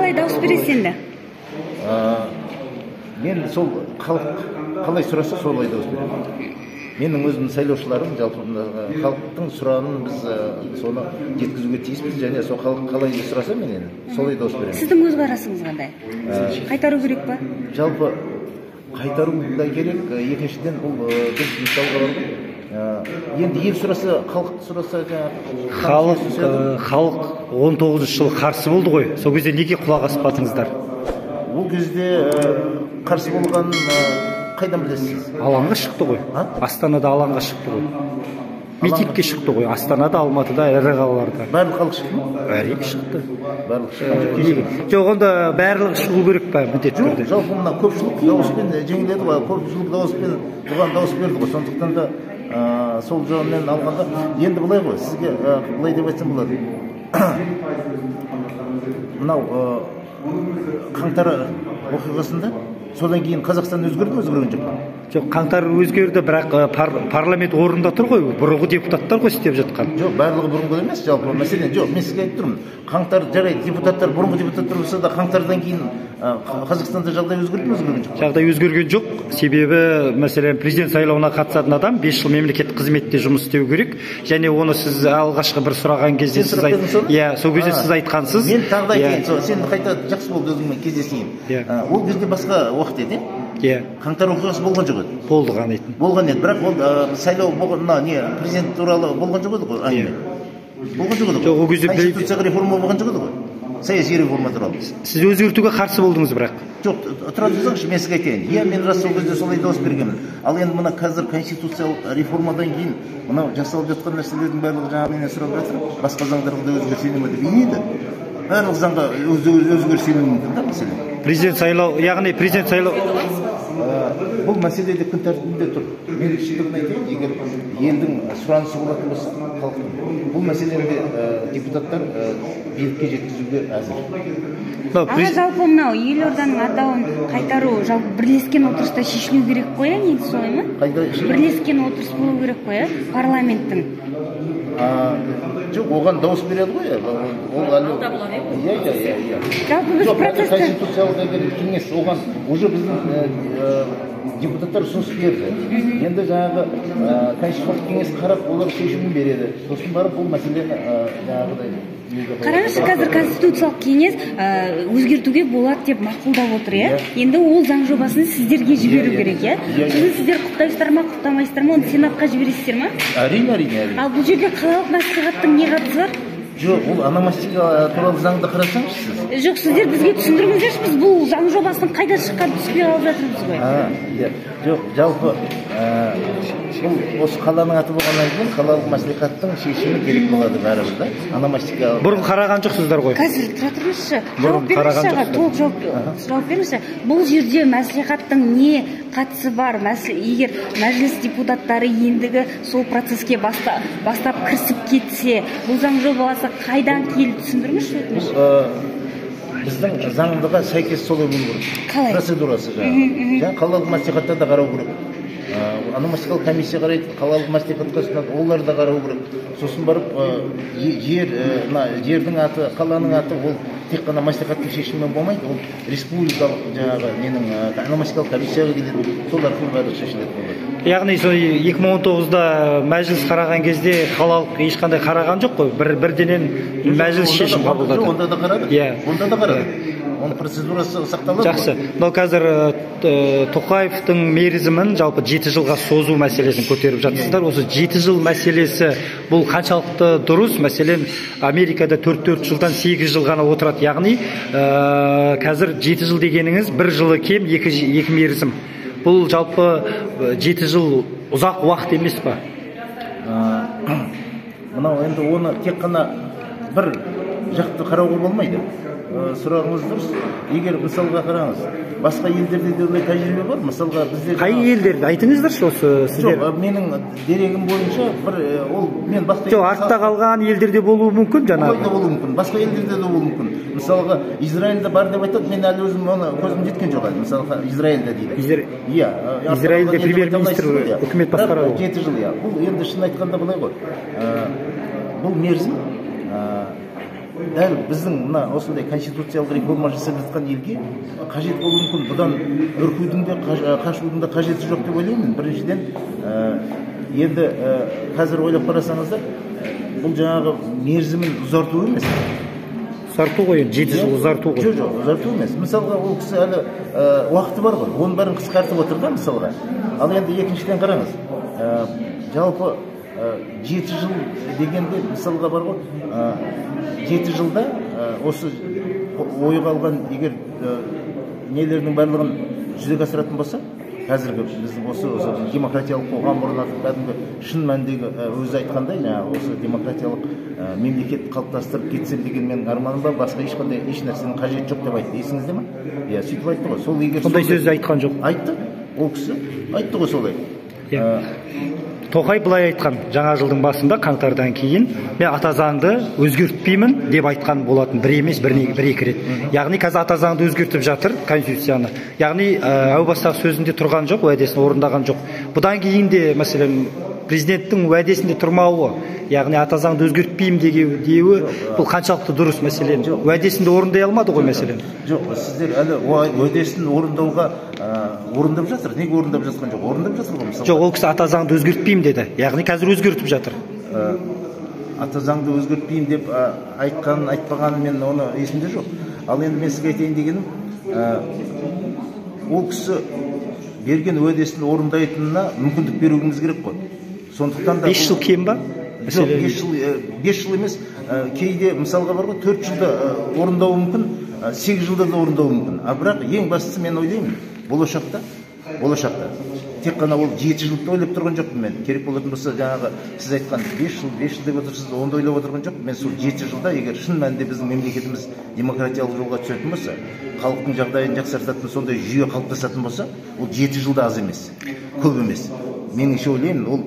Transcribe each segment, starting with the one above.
қалай дауыс бересіз енді? Мен сол халық қалай сұраса солай дауыс беремін. Менің өзімнің сайлаушыларым, жалпы халықтың сұранын біз соны жеткізуге тиіспіз, және сол халық қалай сұраса мен солай дауыс беремін. Сіздің көзқарасыңыз қандай? Қайтару керек па? Жалпы қайтару да керек. Екіншіден бұл біз мысалға бар ғой. Енді ел сұраса, халық сұраса, халық 19 жыл қарсы болды ғой. Сол кезде неге құлақ аспадыңыздар? Ол кезде қарсы болған қайдан білесіз? Алаңға шықты ғой. Астанада алаңға шықты ғой. Митингке шықты ғой. Астанада, Алматыда, ірі қалаларда. Барлық халық шықты ма? Әрине шықты. Барлық шықты. Жоқ, онда барлығы шығу керек па, міндетті түрде? Жалпы мына көпшілік дауыспен жеңіледі ғой. Көпшілік дауыспен бұған дауыс берді ғой. Сондықтан да сол жағынан алғанда енді былай ғой, сізге былай деп айтсам болады. Мынау қаңтар оқиғасында содан кейін Қазақстан өзгерді ме, өзгерген жоқ па? Жоқ, қаңтар өзгерді, бірақ парламент орнында тұр ғой, бұрынғы депутаттар ғой істеп жатқан. Жоқ, барлығы бұрынғы емес, жалпы мәселен жоқ, мен сізге айтып тұрмын. Қаңтар жарайды, депутаттар, бұрынғы депутаттар болса да қаңтардан кейін Қазақстанда жағдай өзгерді ме, өзгерген жоқ? Жағдай өзгерген жоқ, себебі мәселен президент сайлауына қатысатын адам 5 жыл мемлекеттік қызметте жұмыс істеу керек, және оны сіз алғашқы бір сұраған кезде сіз сол кезде сіз айтқансыз. Мен тағы да айтайын, сен қайта жақсы болды өзіңмен кездесейін. Ол кезде басқа уақыт еді. Қаңтар оқиғасы болған жоқ еді. Болды ғана етін. Болған еді, бірақ ол сайлау президент туралы болған жоқ еді ғой. Болған жоқ еді ғой. Конституцияға реформа болған жоқ еді ғой. Саяси реформа туралы. Сіз өзгертуге қарсы болдыңыз бірақ. Жоқ, тұра тұрсаңызшы, мен сізге айтайын. Мен рас сол кезде солай дауыс бергенмін. Ал енді мына қазір конституциялық реформадан кейін мынау жасалып жатқан нәрселердің барлығы жаңағы менен сұрап жатыр. Басқа заңдарға да өзгерсе ме деп еді. Барлық заңға өзгерсе мүмкін да мәселе. Президент сайлау, яғни президент сайлау бұл мәселе де күн тәртібінде тұр. Мен шындығын айтайын, егер елдің сұранысы болатын болса, халықтың бұл мәселені депутаттар билікке жеткізуге әзір. Жалпы мынау елорданың атауын қайтару жалпы бірлескен отырыста шешілу керек қой, негізі солай ма? Бірлескен отырыс болу керек қой, парламенттің. Жоқ, оған дауыс береді ғой. Ол әлі. Жоқ, конституциялық кеңес оған уже біздің депутаттар ұсыныс берді. Енді жаңағы конституциялық кеңес қарап, олар шешімін береді. Сосын барып бұл мәселені жаңағыдай. Қараңызшы, қазір конституциялық кеңес өзгертуге болады деп мақұлдап отыр, енді ол заң жобасын сіздерге жіберу керек, сіздер құптайсыздар ма, құптамайсыздар ма, оны сенатқа жібересіздер ма? Әрине. Ал бұл жерде қалалық мәслихаттың не қатысы бар? Жоқ, ол ономастика туралы заңды қарасаңызшы сіз. Жоқ, сіздер бізге түсіндіріңіздерші, біз бұл заң жобасының қайда шыққанын түспей алып жатырмыз ғой. Жоқ, жалпы осы қаланың аты болғаннан кейін қалалық мәслихаттың шешімі керек болады бәрібір да. Ономастика. Бұрын қараған жоқсыздар ғой. Қазір тұра тұрыңызшы. Жауап беріңізші. Бұл жерде мәслихаттың не қатысы бар? Егер мәжіліс депутаттары ендігі сол процеске бастап кірісіп кетсе, бұл заң жобасы қайдан келді, түсіндіріңізші? Біздің заңдыға сәйкес солай болу керек. Процедурасы жаңағы. Қалалық мәслихатта да қарау керек. Ономастикалық комиссия қарайды, қалалық мәслихатқа ұсынады, олар да қарау керек. Сосын барып жердің аты, қаланың аты ол тек қана мәслихаттың шешімімен болмайды, ол республикалық жаңағы ненің ономастикалық комиссияға келеді, сол арқылы бәрі шешіледі болады. Яғни 2019-да мәжіліс қараған кезде қалалық ешқандай қараған жоқ қой, бірденен мәжіліс шешім қабылдады. Онда да қарады. Оның процедурасы сақталады. Жақсы. Мынау қазір Тоқаевтың мерзімін жалпы 7 жылға созу мәселесін көтеріп жатсыздар. Осы 7 жыл мәселесі бұл қаншалықты дұрыс? Мәселен, Америкада 4 жылдан 8 жыл ғана отырады. Яғни қазір 7 жыл дегеніңіз 1 жылы кем, 2 мерзім. Бұл жалпы 7 жыл ұзақ уақыт емес па? Мынау енді оны тек қана бір жақты қарауға болмайды. Сұрағыңыз дұрыс. Егер мысалға қараңыз, басқа елдерде де ондай тәжірибе бар. Мысалға бізде қай елдерде айтыңыздаршы осы сіздер? Жоқ, менің дерегім бойынша мен басқа жоқ, артта қалған елдерде болуы мүмкін жаңағы. Болуы мүмкін. Басқа елдерде де болуы мүмкін. Мысалға Израильде бар деп айтады, мен әлі өзім оны көзім жеткен жоқ әлі. Мысалға Израильде дейді. Израильде премьер-министр үкімет басқарады. 7 жыл, бұл енді шын айтқанда былай ғой. Бұл мерзім дәл біздің мына осындай конституциялық реформа жасап жатқан елге қажет болуы мүмкін. Бұдан үркудің де қашудың да қажеті жоқ деп ойлаймын. Біріншіден, енді қазір ойлап қарасаңыздар, бұл жаңағы мерзімін ұзарту емес. Ұзарту ғой, 7 жыл ұзарту ғой. Жоқ, ұзарту емес. Мысалға, ол кісі әлі уақыты бар ғой, оның бәрін қысқартып отыр да, мысалға. Ал енді екіншіден қараңыз, жалпы 7 жыл дегенде мысалға бар ғой, 7 жылда осы ойға алған егер нелердің барлығын жүзеге асыратын болса, қазіргі біздің осы демократиялық қоғам орнатып, кәдімгі шын мәніндегі өзі айтқандай, осы демократиялық мемлекет қалыптастырып кетсем деген менің арманым бар, басқа еш нәрсенің қажеті жоқ деп айтты. Есіңізде ме? Иә, сөйтіп айтты ғой. Сол егер сондай сөзді айтқан жоқ. Айтты, ол кісі айтты ғой солай. Тоқаев былай айтқан, жаңа жылдың басында, қаңтардан кейін, мен ата заңды өзгертпеймін деп айтқан болатын, бір емес, бір-екі рет. Яғни қазір ата заңды өзгертіп жатыр, конституцияны. Яғни әу бастағы сөзінде тұрған жоқ, уәдесін орындаған жоқ. Бұдан кейін де, мәселен, президенттің уәдесінде тұрмауы, яғни ата заңды өзгертпеймін деуі, бұл қаншалықты дұрыс мәселен? Уәдесінде орындай алмады ғой мәселен? Жоқ, сіздер әлі уәдесін орындауға орындап жатыр. Неге орындап жатқан жоқ? Орындап жатыр ғой, мысалы. Жоқ, ол кісі ата заңды өзгертпеймін деді. Яғни қазір өзгертіп жатыр. Ата заңды өзгертпеймін деп айтқанын, айтпағанын мен оны есімде жоқ. Ал енді мен сізге айтайын дегенім, ол кісі берген уәдесін орындайтынына мүмкіндік беруіміз керек қой. Сондықтан да 5 жыл кем ба? Жоқ, 5 жыл емес, кейде мысалға бар ғой, 4 жылда орындауы мүмкін, 8 жылда да орындауы мүмкін. Бірақ ең бастысы мен ойлаймын, болашақта тек қана ол 7 жылды ойлап тұрған жоқпын мен. Керек болатын болса, жаңағы сіз айтқан 5 жыл деп отырсыз, онда ойлап отырған жоқпын. Мен сол 7 жылда, егер шын мәнінде біздің мемлекетіміз демократиялық жолға түсетін болса, халықтың жағдайын жақсартатын сондай жүйе қалыптасатын болса, ол 7 жылда аз емес, көп емес. Меніңше ойлаймын, ол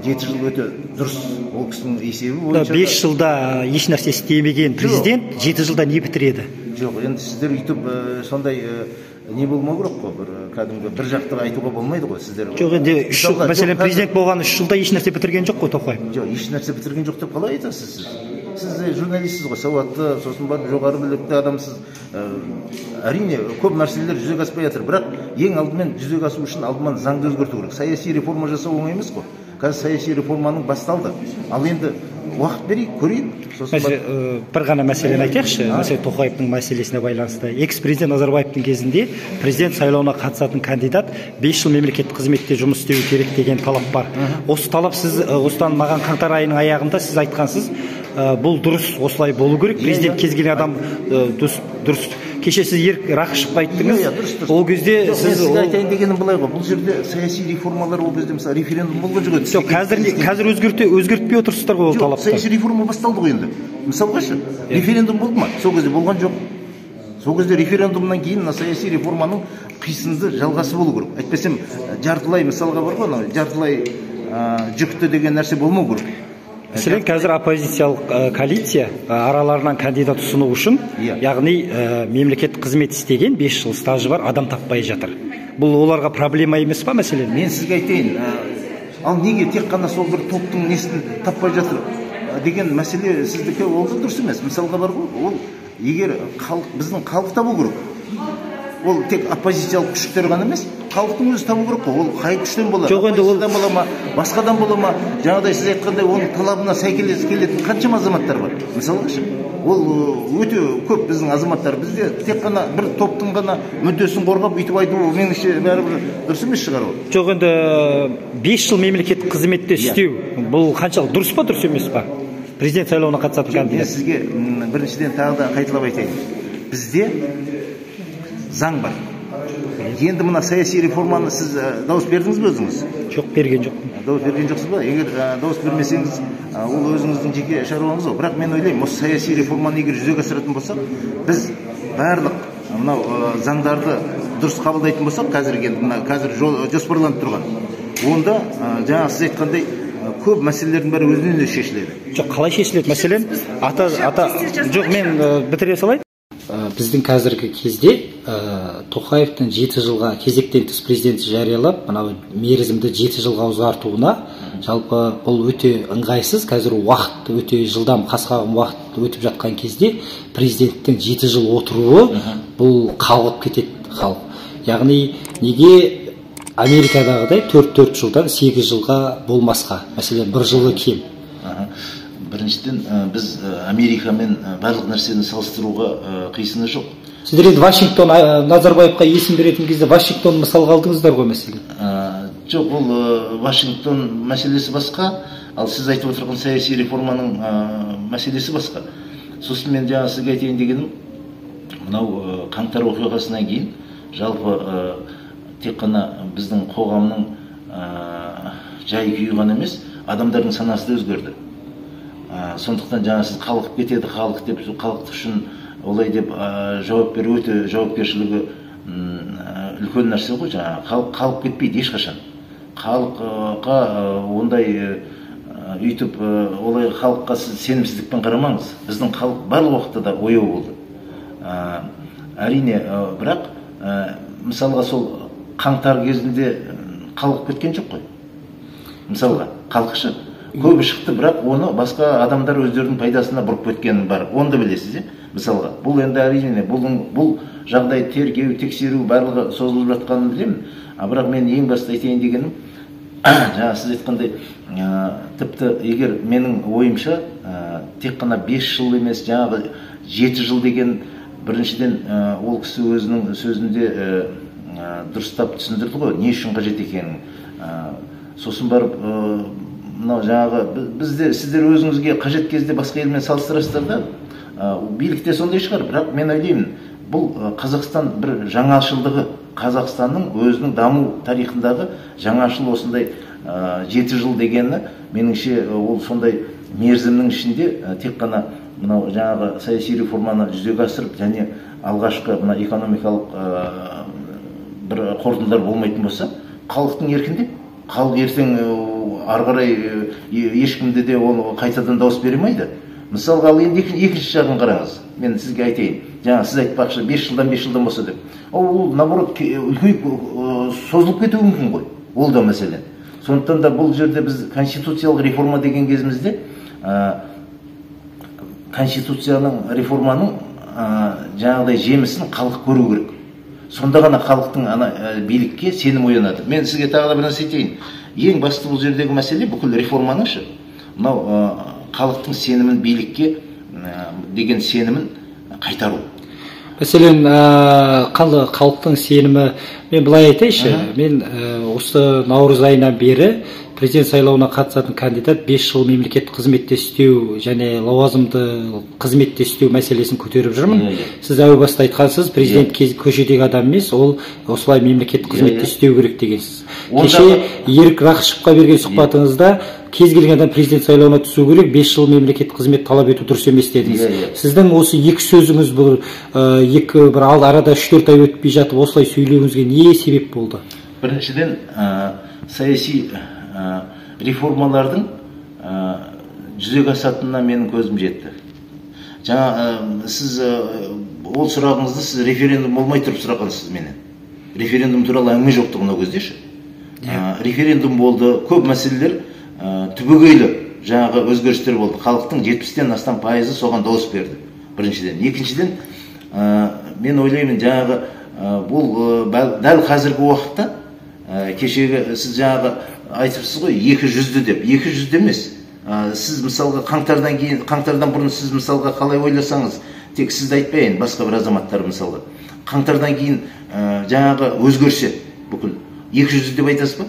7 жыл өте дұрыс. Ол кісінің есебі бойынша 5 жылда еш нәрсе істемеген президент 7 жылда не бітіреді? Жоқ, енді сіздер үйтіп сондай не болмау керек қой, кәдімгі бір жақтыға айтуға болмайды ғой сіздер. Жоқ, енді мәселен президент болған 3 жылда еш нәрсе бітірген жоқ қой Тоқаев? Жоқ, еш нәрсе бітірген жоқ деп қалай айтасыз сіз? Сіз журналистсіз ғой, сауатты, сосын барып жоғары білікті адамсыз. Әрине, көп нәрселер жүзеге аспай жатыр, бірақ ең алдымен жүзеге асу үшін алдымен заңды өзгерту керек. Саяси реформа жасау оңай емес қой. Қазір саяси реформаның басталды. Ал енді уақыт берейік, көрейік. Бір ғана мәселені айтайықшы, мәселе Тоқаевтың мәселесіне байланысты. Экс-президент Назарбаевтың кезінде президент сайлауына қатысатын кандидат 5 жыл мемлекеттік қызметте жұмыс істеу керек деген талап бар. Осы талап сіз осыдан маған қаңтар айының аяғында сіз айтқансыз, бұл дұрыс, осылай болу керек. Президент кез келген адам дұрыс. Кеше сіз Ерік Рақышевқа айттыңыз. Ол кезде сіз айтайын дегенім былай ғой. Бұл жерде саяси реформалар ол кезде мысалы референдум болған жоқ. Жоқ, қазір өзгертпей отырсыздар ғой ол талапты. Саяси реформа басталды ғой енді. Мысалғашы, референдум болды ма? Сол кезде болған жоқ. Сол кезде референдумнан кейін мына саяси реформаның қисынды жалғасы болу керек. Әйтпесем жартылай мысалға бар ғой, жартылай жүкті деген нәрсе болмау керек. Мәселен, қазір оппозициялық коалиция араларынан кандидат ұсыну үшін, яғни мемлекеттік қызмет істеген 5 жыл стажы бар адам таппай жатыр. Бұл оларға проблема емес па мәселен? Мен сізге айтайын, ал неге тек қана сол бір топтың несін таппай жатыр деген мәселе сіздікі ол да дұрыс емес. Мысалға бар ғой, ол егер біздің халық табу керек. Ол тек оппозициялық күштер ғана емес, халықтың өзі табу керек қой. Ол қай күштен болады? Оппозициядан бола ма, басқадан бола ма? Жаңағыдай сіз айтқандай оның талабына сәйкес келетін қаншама азаматтар бар. Мысалға ол өте көп біздің азаматтар. Бізде тек қана бір топтың ғана мүддесін қорғап бүйтіп айту меніңше бәрібір дұрыс емес шығар ол. Жоқ, енді 5 жыл мемлекеттік қызметте істеу, бұл қаншалық дұрыс па, дұрыс емес па? Президент сайлауына қатысатын кандидат. Сізге біріншіден тағы да қайталап айтайын. Бізде заң бар. Енді мына саяси реформаны сіз дауыс бердіңіз бе өзіңіз? Жоқ, берген жоқпын. Дауыс берген жоқсыз ба? Егер дауыс бермесеңіз, ол өзіңіздің жеке шаруаңыз ғой. Бірақ мен ойлаймын, осы саяси реформаны егер жүзеге асыратын болсақ, біз барлық мынау заңдарды дұрыс қабылдайтын болсақ, қазір жоспарланып тұрған. Онда жаңа сіз айтқандай көп мәселелердің бәрі өзінен өзі шешіледі. Жоқ, қалай шешіледі мәселен? Жоқ, мен бітіре салайын. біздің қазіргі кезде Тоқаевтың 7 жылға кезектен тыс президенті жариялап, мынау мерзімді 7 жылға ұзартуына жалпы бұл өте ыңғайсыз. Қазір уақыт өте жылдам, қасқағым уақыт өтіп жатқан кезде президенттің 7 жыл отыруы бұл қалғып кетеді халық. Яғни неге Америкадағыдай 4 жылдан 8 жылға болмасқа, мәселен 1 жылы кем. Біріншіден біз Америкамен барлық нәрсені салыстыруға қисыны жоқ. Сіздер енді Вашингтон, Назарбаевқа есім беретін кезде Вашингтон мысалға алдыңыздар ғой мәселен? Жоқ, ол Вашингтон мәселесі басқа, ал сіз айтып отырған саяси реформаның мәселесі басқа. Сосын мен жаңа сізге айтайын дегенім, мынау қаңтар оқиғасынан кейін жалпы тек қана біздің қоғамның жай күйі ғана емес, адамдардың санасы да өзгерді. Сондықтан жаңа сіз халық кетеді, халық деп, халық үшін олай деп жауап беру өте жауапкершілігі үлкен нәрсе ғой. Жаңа халық кетпейді ешқашан. Халыққа ондай үйтіп олай халыққа сіз сенімсіздікпен қарамаңыз. Біздің халық барлық уақытта да ояу болды. Әрине, бірақ мысалға сол қаңтар кезінде халық кеткен жоқ қой. Мысалға халықшы көбі шықты, бірақ оны басқа адамдар өздерінің пайдасына бұрып кеткені бар. Оны да білесіз, мысалға. Бұл енді әрине, бұл жағдай тергеу, тексеру барлығы созылып жатқанын білемін. Бірақ мен ең басты айтайын дегенім, жаңа сіз айтқандай, тіпті егер менің ойымша тек қана 5 жыл емес, жаңағы 7 жыл деген біріншіден ол кісі өзінің сөзінде дұрыстап түсіндірді ғой, не үшін қажет екенін. Сосын барып мынау жаңағы сіздер өзіңізге қажет кезде басқа елмен салыстырасыздар да, билікте сондай шығар. Бірақ мен ойлаймын, бұл Қазақстан бір жаңашылдығы, Қазақстанның өзінің даму тарихындағы жаңашыл осындай 7 жыл дегені, меніңше ол сондай мерзімнің ішінде тек қана мынау жаңағы саяси реформаны жүзеге асырып, және алғашқы мына экономикалық бір қорытындылар болмайтын болса, халықтың еркінде, халық ертең ары қарай ешкімде де ол қайтадан дауыс беремейді. Мысалға, ал енді екінші жағын қараңыз. Мен сізге айтайын. Жаңа сіз айтпақшы 5 жылдан болса деп. Ол наоборот үлкейіп созылып кетуі мүмкін ғой. Ол да мәселе. Сондықтан да бұл жерде біз конституциялық реформа деген кезімізде конституцияның реформаның жаңағыдай жемісін халық көру керек. Сонда ғана халықтың билікке сенім оянады. Мен сізге тағы да бір нәрсе айтайын. Ең басты бұл жердегі мәселе бүкіл реформаның мынау халықтың сенімін, билікке деген сенімін қайтару. Мәселен, халықтың сенімі, мен былай айтайыншы, мен осы наурыз айынан бері президент сайлауына қатысатын кандидат 5 жыл мемлекеттік қызметте істеу және лауазымды қызметте істеу мәселесін көтеріп жүрмін. Сіз әуе баста айтқансыз, президент көшедегі адам емес, ол осылай мемлекеттік қызметте істеу керек дегенсіз. Кеше Ерік Рақышевқа берген сұхбатыңызда кез келген адам президент сайлауына түсу керек, 5 жыл мемлекеттік қызмет талап ету дұрыс емес дедіңіз. Сіздің осы екі сөзіңіз бір арада 3-4 ай өтпей жатып осылай сөйлеуіңізге не себеп болды? Біріншіден, саяси реформалардың жүзеге асатынына менің көзім жетті. Жаңа сіз ол сұрағыңызды сіз референдум болмай тұрып сұрағансыз менен. Референдум туралы әңгіме жоқты мына көздеші. Референдум болды, көп мәселелер түбегейлі жаңағы өзгерістер болды. Халықтың 70-тен астам пайызы соған дауыс берді. Біріншіден. Екіншіден, мен ойлаймын жаңағы бұл дәл қазіргі уақытта кешегі сіз жаңағы айтыпсыз ғой 200-ді деп. 200 емес. Сіз мысалға қаңтардан бұрын сіз мысалға қалай ойласаңыз, тек сізді айтпайын, басқа бір азаматтар мысалға. Қаңтардан кейін жаңағы өзгерсе бүкіл 200 деп айтасыз ба?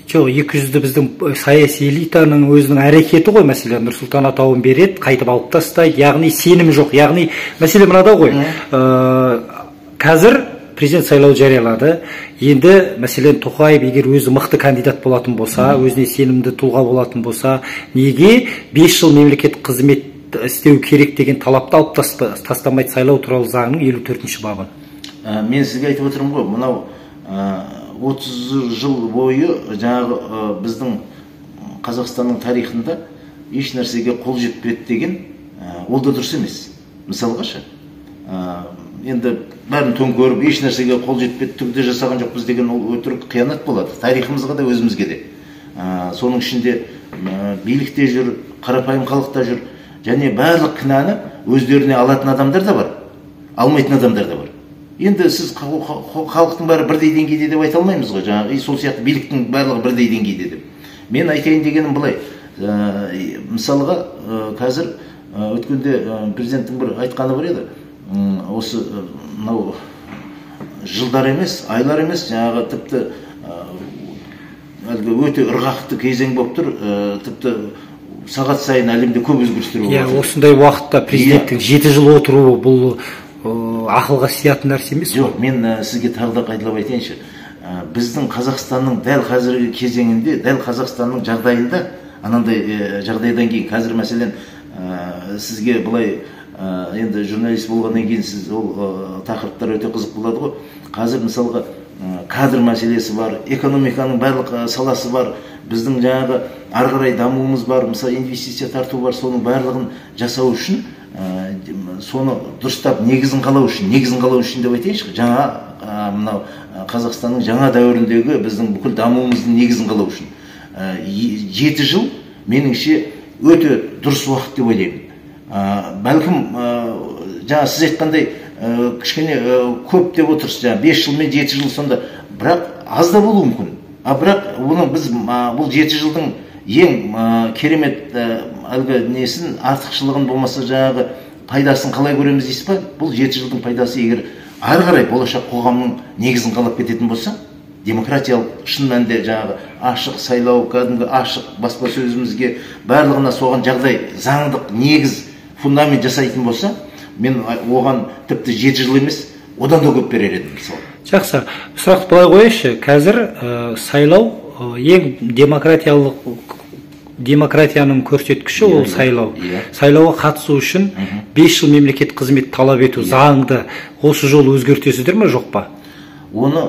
Жоқ, 200-ді біздің саяси элитаның өзінің әрекеті ғой, мәселен Нұрсұлтан атауын береді, қайтып алып тастайды, яғни сенім жоқ. Яғни мәселе мынада ғой. Қазір президент сайлау жариялады. Енді мәселен Тоқаев егер өзі мықты кандидат болатын болса, өзіне сенімді тұлға болатын болса, неге 5 жыл мемлекеттік қызмет істеу керек деген талапты алып тастамайды сайлау туралы заңның 54-ші бабын? Мен сізге айтып отырмын ғой, мынау 30 жыл бойы жаңағы біздің Қазақстанның тарихында еш нәрсеге қол жетпеді деген, ол да дұрыс емес. Мысалға енді бәрін төңкеріп еш нәрсеге қол жетпеді, түк те жасаған жоқпыз деген ол өтірік қиянат болады. Тарихымызға да өзімізге де. Соның ішінде билік те жүр, қарапайым халық та жүр. Және барлық кінәні өздеріне алатын адамдар да бар, алмайтын адамдар да бар. Енді сіз халықтың бәрі бірдей деңгейде деп айта алмаймыз ғой, жаңағы сол сияқты биліктің барлығы бірдей деңгейде деп. Мен айтайын дегенім былай, мысалға қазір өткенде президенттің бір айтқаны бар еді, осы мынау жылдар емес, айлар емес, жаңағы тіпті өте ырғақты кезең болып тұр, тіпті сағат сайын әлемде көп өзгерістер болып жатыр. Осындай уақытта президенттің 7 жыл отыруы бұл ақылға сиятын нәрсе емес? Жоқ, мен сізге тағы да қайталап айтайыншы. Біздің Қазақстанның дәл қазіргі кезеңінде, дәл Қазақстанның жағдайында, анандай жағдайдан кейін, қазір мәселен сізге былай, енді журналист болғаннан кейін сіз ол тақырыптар өте қызық болады ғой. Қазір мысалға кадр мәселесі бар, экономиканың барлық саласы бар, біздің жаңағы ары қарай дамуымыз бар, мысалы инвестиция тарту бар, соның барлығын жасау үшін, соны дұрыстап негізін қалау үшін деп айтайыншы, жаңа мынау Қазақстанның жаңа дәуіріндегі біздің бүкіл дамуымыздың негізін қалау үшін 7 жыл меніңше өте дұрыс уақыт деп ойлаймын. Бәлкім жаңа сіз айтқандай кішкене көп деп отырсыз, жаңа 5 жыл мен 7 жыл сонда, бірақ аз да болуы мүмкін. Бірақ оның біз бұл 7 жылдың ең керемет әлгі несін, артықшылығын болмаса жаңағы пайдасын қалай көреміз дейсіз ба? Бұл 7 жылдың пайдасы егер ары қарай болашақ қоғамның негізін қалап кететін болса, демократиялық шын мәнінде жаңағы ашық сайлау, кәдімгі ашық баспасөзімізге барлығына соған жағдай, заңдық негіз, фундамент жасайтын болса, мен оған тіпті 7 жыл емес, одан да көп берер едім мысалы. Жақсы, сұрақты былай қояйыншы. Қазір сайлау ең демократияның көрсеткіші ол сайлау. Сайлауға қатысу үшін 5 жыл мемлекет қызмет талап ету заңды осы жолы өзгертесіздер ме, жоқ па? Оны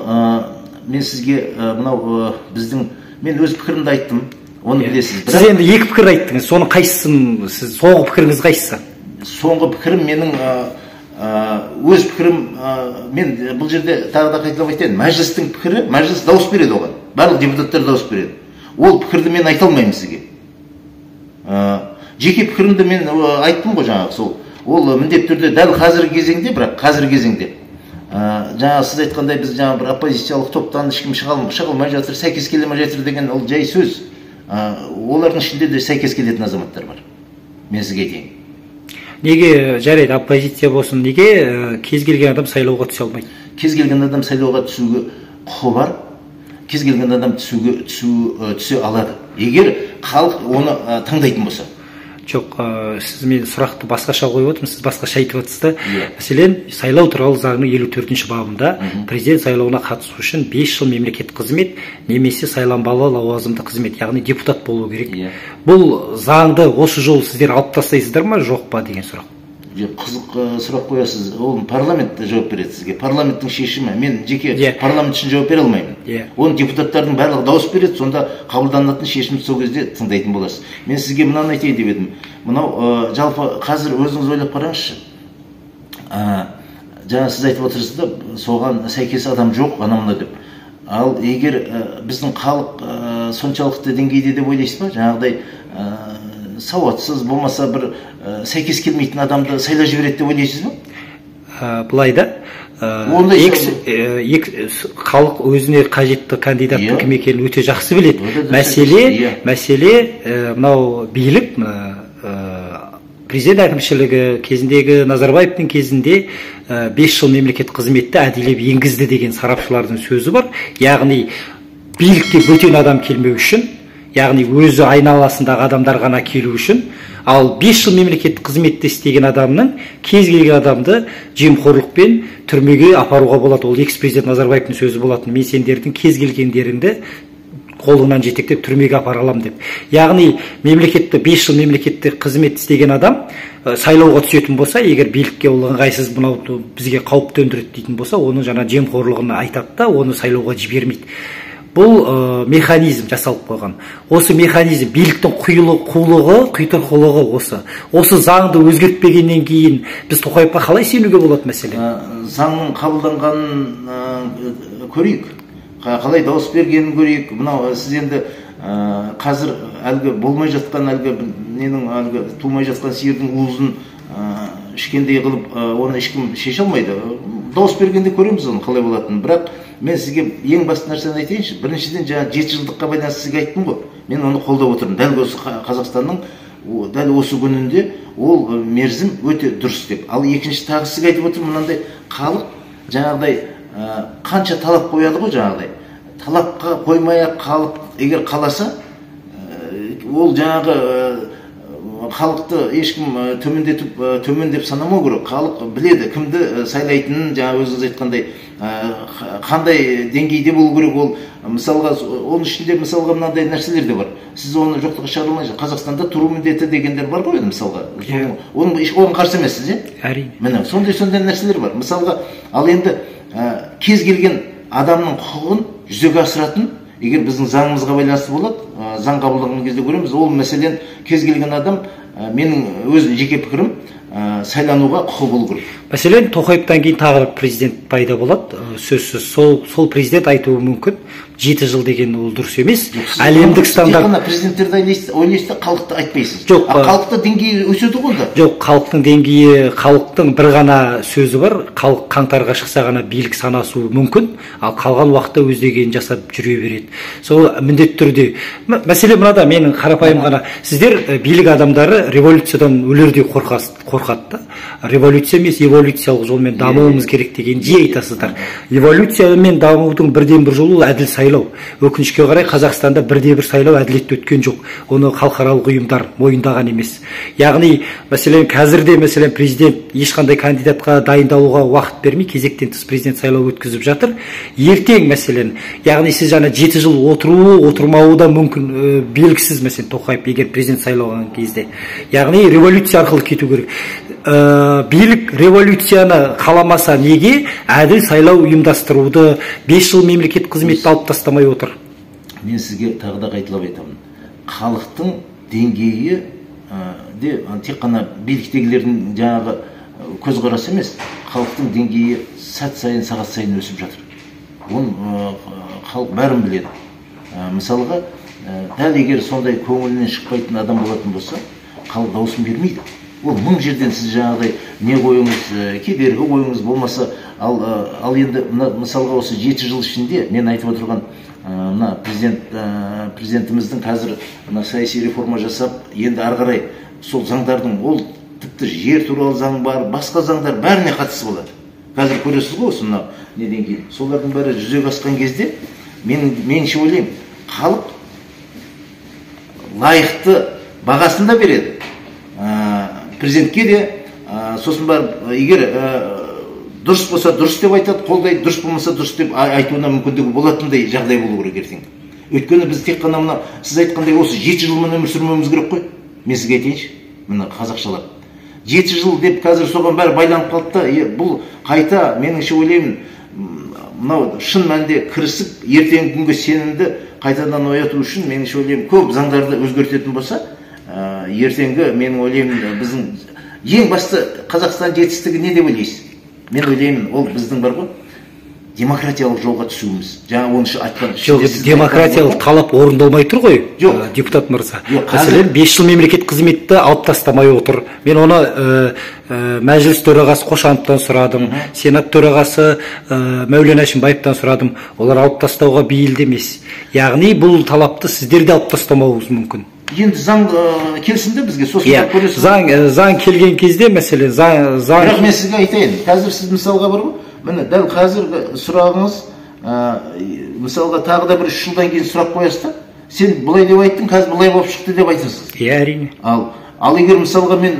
мен сізге мынау біздің, мен өз пікірімді айттым, оны білесіз. Сіз енді екі пікір айттыңыз, соның қайсысын, сіз соңғы пікіріңіз қайсысы? Соңғы пікірім менің өз пікірім, мен бұл жерде тағы да қайталап айтайын, мәжілістің пікірі, мәжіліс дауыс береді оған, барлық депутаттар дауыс береді. Ол пікірді мен айта алмаймын сізге. Жеке пікірімді мен айттым ғой жаңағы сол. Ол міндетті түрде дәл қазіргі кезеңде, бірақ қазіргі кезеңде жаңа сіз айтқандай біз жаңа бір оппозициялық топтан ешкім шығалмай жатыр, сәйкес келе ме жатыр деген ол жай сөз. Олардың ішінде де сәйкес келетін азаматтар бар. Мен сізге айтайын. Неге жарайды, оппозиция болсын, неге кез келген адам сайлауға түсе алмайды? Кез келген адам сайлауға түсуге құқы бар, кез келген адам түсе алады, егер халық оны таңдайтын болса. Жоқ, сіз мен сұрақты басқаша қойып отырмын, сіз басқаша айтып отырсыз. Мәселен, сайлау туралы заңның 54-ші бабында президент сайлауына қатысу үшін 5 жыл мемлекет қызмет немесе сайланбалы лауазымды қызмет, яғни депутат болу керек. Бұл заңды осы жолы сіздер алып тастайсыздар ма, жоқ па деген сұрақ. Қызық сұрақ қоясыз. Ол парламент жауап береді сізге. Парламенттің шешімі. Мен жеке парламент үшін жауап бере алмаймын. Оны депутаттардың барлығы дауыс береді, сонда қабылданатын шешімді сол кезде тыңдайтын боласыз. Мен сізге мынаны айтайын деп едім. Мынау жалпы қазір өзіңіз ойлап қараңызшы. Жаңа сіз айтып отырсыз да, соған сәйкес адам жоқ, анамына деп. Ал егер біздің халық соншалықты деңгейде деп ойлайсыз ба? Жаңағыдай сауатсыз, болмаса бір сәйкес келмейтін адамды сайлап жібереді деп ойлайсыз ба? Былай да, халық өзіне қажетті кандидаттың кім екенін өте жақсы біледі. Мәселе мынау билік, президент әкімшілігі кезіндегі Назарбаевтың кезінде 5 жыл мемлекет қызметті әдейілеп енгізді деген сарапшылардың сөзі бар. Яғни билікке бөтен адам келмеу үшін, яғни өзі айналасындағы адамдар ғана келу үшін, ал 5 жыл мемлекет қызметті істеген адамның кез келген адамды жемқорлықпен түрмеге апаруға болады. Ол экс-президент Назарбаевтың сөзі болатын. Мен сендердің кез келгендеріңді қолыңнан жетектеп түрмеге апара аламын деп. Яғни мемлекетті 5 жыл мемлекетте қызмет істеген адам сайлауға түсетін болса, егер билікке ол ыңғайсыз, мынау бізге қауіп төндіреді дейтін болса, оның жаңа жемқорлығын айтады да, оны сайлауға жібермейді. бұл механизм жасалып қойған. Осы механизм, биліктің құйтырқылығы осы заңды өзгертпегеннен кейін біз Тоқаевқа қалай сенуге болады мәселе? Заңның қабылданғанын көрейік, қалай дауыс бергенін көрейік. Мынау сіз енді қазір әлгі болмай жатқан, әлгі тумай жатқан сиырдың уызын ішкендей қылып, оны ешкім шеше алмайды. Дауыс бергенде көреміз оны қалай болатынын. Бірақ мен сізге ең басты нәрсені айтайыншы. Біріншіден жаңа 7 жылдыққа байланысты сізге айттым ғой. Мен оны қолдап отырмын. Дәл осы Қазақстанның дәл осы күнінде ол мерзім өте дұрыс деп. Ал екінші тағы сізге айтып отырмын, мынандай халық жаңағыдай қанша талап қояды ғой жаңағыдай. Талапқа қоймай-ақ халық егер қаласа, ол жаңағы халықты ешкім төмен деп санамау керек. Халық біледі кімді сайлайтынын, жаңа өзіңіз айтқандай қандай деңгейде болу керек. Ол мысалға оның ішінде мысалға мынандай нәрселер де бар. Сіз оны жоқтыққа шығара алмайсыз. Қазақстанда тұру міндеті дегендер бар ғой мысалға. Оған қарсы емессіз, әрине. Міне сондай нәрселер бар. Мысалға ал енді кез келген адамның құқығын жүзеге асыратын, егер біздің заңымызға байланысты болады, заң қабылданған кезде көреміз, ол мәселен кез келген адам, менің өзім жеке пікірім, сайлануға құқы болу керек. Мәселен Тоқаевтан кейін тағы президент пайда болады. Сөзсіз сол президент айтуы мүмкін, 7 жыл деген ол дұрыс емес. Әлемдік стандарт. Президенттерді ойлайсыз, халықты айтпайсыз. Жоқ, халықтың деңгейі өседі ғой онда. Жоқ, халықтың деңгейі, халықтың бір ғана сөзі бар. Халық қаңтарға шықса ғана билік санасуы мүмкін, ал қалған уақытта өз дегенін жасап жүре береді. Сол міндетті түрде. Мәселе мынада, менің қарапайым ғана, сіздер билік адамдары революциядан өлердей қорқады. Революция емес, эволюциялық жолмен дамуымыз керек деген жиі айтасыздар. Эволюция мен дамудың бірден бір жолы әділ сайлау. Өкінішке қарай Қазақстанда бірде бір сайлау әділетті өткен жоқ. Оны халықаралық ұйымдар мойындаған емес. Яғни, мәселен, қазірде мәселен президент ешқандай кандидатқа дайындалуға уақыт бермей, кезектен тыс президент сайлау өткізіп жатыр. Ертең мәселен, яғни сіз жаңа 7 жыл отырмауы да мүмкін белгісіз, мәселен Тоқаев егер президент сайлаған кезде. Яғни революция арқылы кету керек. Билік революцияны қаламаса неге әділ сайлау ұйымдастыруды 5 жыл мемлекет қызметті алып тастамай отыр? Мен сізге тағы да қайталап айтамын. Халықтың деңгейі де тек қана биліктегілердің жаңағы көзқарасы емес, халықтың деңгейі сәт сайын, сағат сайын өсіп жатыр. Оны халық бәрін біледі. Мысалға, дәл егер сондай көңілінен шықпайтын адам болатын болса, халық дауысын бермейді. Ол мың жерден сіз жаңағыдай не қойыңыз, кедергі қойыңыз болмаса, ал енді мысалға осы 7 жыл ішінде мен айтып отырған президентіміздің қазір саяси реформа жасап, енді ары қарай сол заңдардың, ол тіпті жер туралы заң бар, басқа заңдар бәріне қатысы болады. Қазір көресіз ғой осы мынау неден кейін. Солардың бәрі жүзеге асқан кезде меніңше ойлаймын, халық лайықты бағасын да береді. Президентке де, сосын бар, егер дұрыс болса дұрыс деп айтады, қолдайды, дұрыс болмаса дұрыс деп айтуына мүмкіндігі болатындай жағдай болу керек ертең. Өйткені біз тек қана мына сіз айтқандай осы 7 жыл өмір сүрмеуіміз керек қой. Мен сізге айтайыншы, мына қазақшалап. 7 жыл деп қазір соған бәрі байланып қалды да, бұл қайта меніңше ойлаймын, мынау шын мәнінде кірісіп, ертеңгі күнге сенімді қайтадан ояту үшін меніңше ойлаймын, көп заңдарды өзгертетін болса, ертеңгі менің ойлаймын біздің ең басты Қазақстан жетістігі не деп ойлайсыз? Мен ойлаймын, ол біздің бар ғой, демократиялық жолға түсуіміз. Жаңа оны айтқан. Жоқ, демократиялық талап орындалмай тұр ғой, депутат мырза. Мәселен, 5 жыл мемлекет қызметті алып тастамай отыр. Мен оны мәжіліс төрағасы Қошановтан сұрадым, сенат төрағасы Мәулен Әшімбаевтан сұрадым. Олар алып тастауға бейілді емес. Яғни бұл талапты сіздер де алып тастамауыңыз мүмкін. Енді заң келсінде бізге сосын көресіз. Заң келген кезде мәселен заң. Бірақ мен сізге айтайын, қазір сіз мысалға бар ғой, міне дәл қазіргі сұрағыңыз, мысалға тағы да бір 3 жылдан кейін сұрақ қоясыз да, сен былай деп айттың, қазір былай болып шықты деп айтасыз. Әрине. Ал егер мысалға мен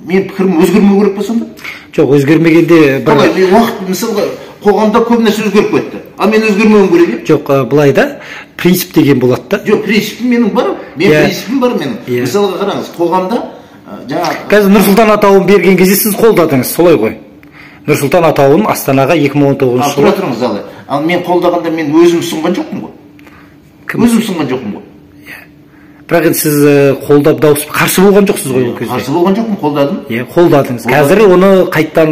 пікірім өзгермеу керек па сонда? Жоқ, өзгермегенде уақыт мысалға қоғамда көп нәрсе өзгеріп кетті. А мен өзгермеуім керек. Жоқ, былай да, принцип деген болады да. Жоқ, принципім менің бар. Принципім бар менің. Мысалға қараңыз, қоғамда қазір Нұрсұлтан атауын берген кезде сіз қолдадыңыз, солай ғой. Нұрсұлтан атауын Астанаға 2019 жылы. Тұра тұрыңыз, ал мен қолдағанда мен өзім ұсынған жоқпын ғой. өзім ұсынған жоқпын ғой. Бірақ енді сіз қолдап дауыс қарсы болған жоқсыз ғой ол кезде. Қарсы болған жоқпын, қолдадым. Иә, қолдадыңыз. Қазір оны қайттан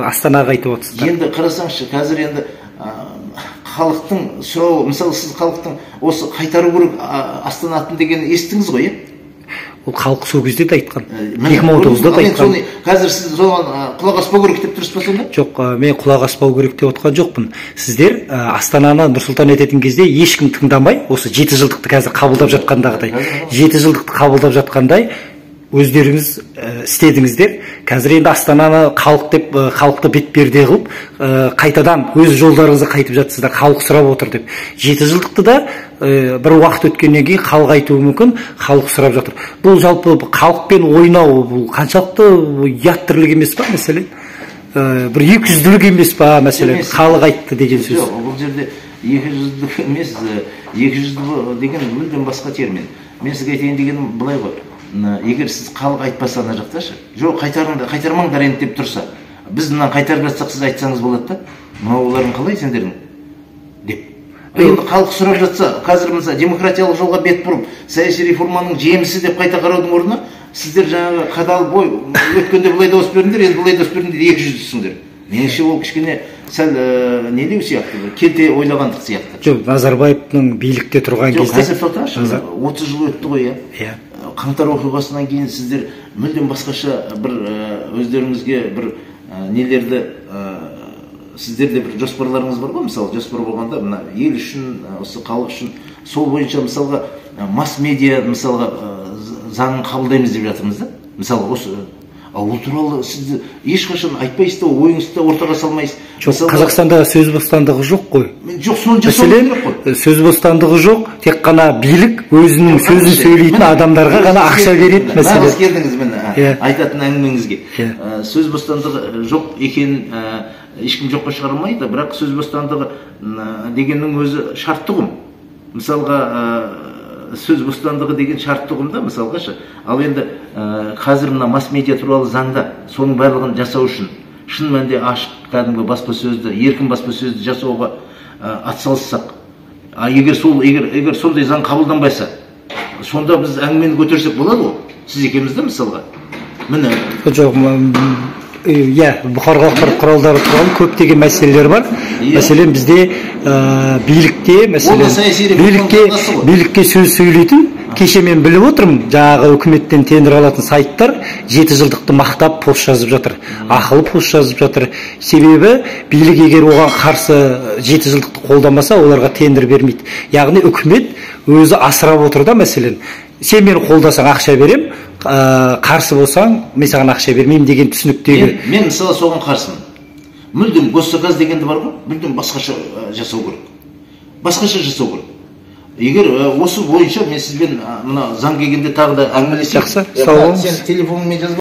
Астанаға айтып отырсыздар. Енді қарасаңызшы, қазір енді халықтың сұрауы, мысалы сіз халықтың осы қайтару керек Астана атын деген естіңіз ғой, ол халық сол кезде де айтқан. 2019-да да айтқан. Қазір сіз соған құлақ аспау керек деп тұрсыз ба сонда? Жоқ, мен құлақ аспау керек деп отқан жоқпын. Сіздер Астананы Нұр-Сұлтан ететін кезде ешкім тыңдамай, осы 7 жылдықты қазір қабылдап жатқандағыдай, 7 жылдықты қабылдап жатқандай өздеріңіз істедіңіздер. Қазір енді Астананы халық деп халықты бетперде қылып, қайтадан өз жолдарыңызды қайтып жатсыздар, халық сұрап отыр деп. 7 жылдықты да бір уақыт өткеннен кейін халық айтуы мүмкін, халық сұрап жатыр. Бұл жалпы халықпен ойнау, бұл қаншалықты ұят тірлік емес па, мәселен? Бір 200-ділік емес па, мәселен, халық айтты деген сөз. Жоқ, бұл жерде 200-ділік емес, 200 деген мүлдем басқа термин. Мен сізге айтайын дегенім былай ғой. Егер сіз халық айтпаса ана жақташы, жоқ қайтармаңдар енді деп тұрса, біз мынаны қайтарып жатсақ сіз айтсаңыз болады да, мынауларың қалай сендердің деп. Енді халық сұрап жатса, қазір мысалы демократиялық жолға бет бұрып, саяси реформаның жемісі деп қайта қараудың орнына, сіздер жаңағы қадалып ой, өткенде былай дауыс бердіңдер, енді былай дауыс бердіңдер, 200-сіңдер. Меніңше ол кішкене сәл не деу сияқты, келте ойлағандық сияқты. Жоқ, Назарбаевтың билікте тұрған кезде. Жоқ, қазір тоқташы, 30 жыл өтті ғой, иә. Қаңтар оқиғасынан кейін сіздер мүлдем басқаша бір өздеріңізге бір нелерді, сіздерде бір жоспарларыңыз бар ғой, мысалы жоспар болғанда мына ел үшін, осы халық үшін, сол бойынша мысалға масс-медиа мысалға заңын қабылдаймыз деп жатырмыз да, мысалға осы. Ол туралы сіз ешқашан айтпайсыз да, ойыңызды да ортаға салмайсыз. Жоқ, Қазақстанда сөз бостандығы жоқ қой. Жоқ, соны жасау керек қой. Сөз бостандығы жоқ, тек қана билік өзінің сөзін сөйлейтін адамдарға ғана ақша береді мәселе. Нағыз келдіңіз мені айтатын әңгімеңізге. Сөз бостандығы жоқ екенін ешкім жоққа шығармайды, бірақ сөз бостандығы дегеннің өзі шартты ұғым. Мысалға сөз бостандығы деген шартты ұғымда, мысалға ал енді қазір мына масс-медиа туралы заңда соның барлығын жасау үшін шын мәнінде ашық кәдімгі баспасөзді, еркін баспасөзді жасауға атсалыссақ, егер сондай заң қабылданбайса, сонда біз әңгімені көтерсек болады ғой, сіз екеумізді мысалға. Міне. Жоқ, иә, бұқаралық ақпарат құралдары туралы көптеген мәселелер бар. Мәселен, бізде билікте, билікке сөз сөйлейтін, кеше мен біліп отырмын, жаңағы үкіметтен тендер алатын сайттар 7 жылдықты мақтап пост жазып жатыр, ақылы пост жазып жатыр. Себебі билік егер оған қарсы 7 жылдықты қолдамаса, оларға тендер бермейді. Яғни үкімет өзі асырап отыр да, мәселен. Сен мені қолдасаң ақша берем, қарсы болсаң мен саған ақша бермеймін деген түсініктегі. Мен мысалы соған қарсымын. Мүлдем госзаказ дегенді бар ғой, мүлдем басқаша жасау керек. Басқаша жасау керек. Егер осы бойынша мен сізбен мына заң келгенде тағы да әңгімелесем. Жақсы, сау болыңыз. Сен телефоныңмен жазып